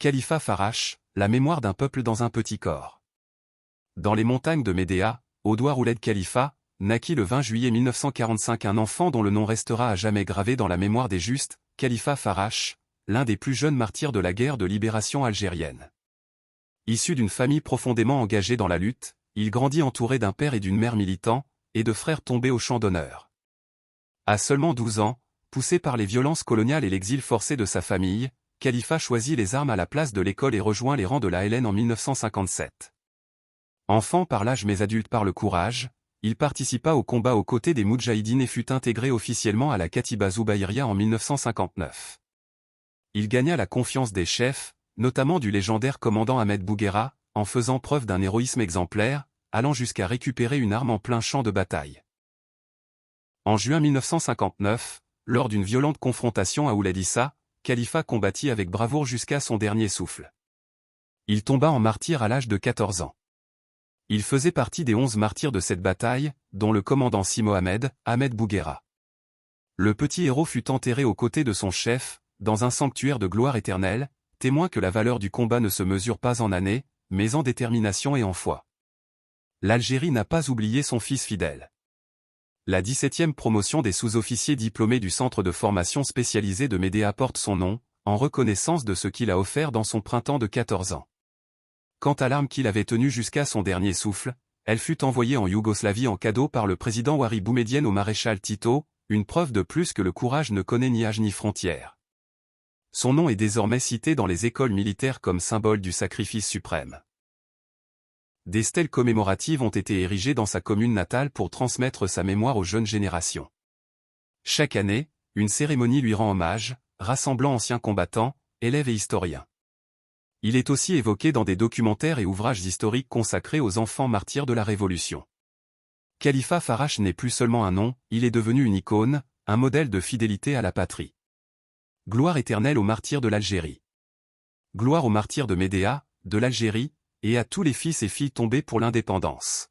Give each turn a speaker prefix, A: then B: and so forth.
A: Khalifa Farrash, la mémoire d'un peuple dans un petit corps. Dans les montagnes de Médéa, Oudouar Ouled Khalifa, naquit le 20 juillet 1945 un enfant dont le nom restera à jamais gravé dans la mémoire des justes, Khalifa Farrash, l'un des plus jeunes martyrs de la guerre de libération algérienne. Issu d'une famille profondément engagée dans la lutte, il grandit entouré d'un père et d'une mère militants, et de frères tombés au champ d'honneur. À seulement 12 ans, poussé par les violences coloniales et l'exil forcé de sa famille, Khalifa choisit les armes à la place de l'école et rejoint les rangs de l'ALN en 1957. Enfant par l'âge mais adulte par le courage, il participa au combat aux côtés des Moudjahidines et fut intégré officiellement à la Katiba Zoubaïria en 1959. Il gagna la confiance des chefs, notamment du légendaire commandant Ahmed Bouguera, en faisant preuve d'un héroïsme exemplaire, allant jusqu'à récupérer une arme en plein champ de bataille. En juin 1959, lors d'une violente confrontation à Ouled Issa, Khalifa combattit avec bravoure jusqu'à son dernier souffle. Il tomba en martyr à l'âge de 14 ans. Il faisait partie des 11 martyrs de cette bataille, dont le commandant Si Mohamed, Ahmed Bouguera. Le petit héros fut enterré aux côtés de son chef, dans un sanctuaire de gloire éternelle, témoin que la valeur du combat ne se mesure pas en années, mais en détermination et en foi. L'Algérie n'a pas oublié son fils fidèle. La 17e promotion des sous-officiers diplômés du centre de formation spécialisé de Médéa porte son nom, en reconnaissance de ce qu'il a offert dans son printemps de 14 ans. Quant à l'arme qu'il avait tenue jusqu'à son dernier souffle, elle fut envoyée en Yougoslavie en cadeau par le président Houari Boumedienne au maréchal Tito, une preuve de plus que le courage ne connaît ni âge ni frontières. Son nom est désormais cité dans les écoles militaires comme symbole du sacrifice suprême. Des stèles commémoratives ont été érigées dans sa commune natale pour transmettre sa mémoire aux jeunes générations. Chaque année, une cérémonie lui rend hommage, rassemblant anciens combattants, élèves et historiens. Il est aussi évoqué dans des documentaires et ouvrages historiques consacrés aux enfants martyrs de la Révolution. Khalifa Farrash n'est plus seulement un nom, il est devenu une icône, un modèle de fidélité à la patrie. Gloire éternelle aux martyrs de l'Algérie. Gloire aux martyrs de Médéa, de l'Algérie, et à tous les fils et filles tombés pour l'indépendance.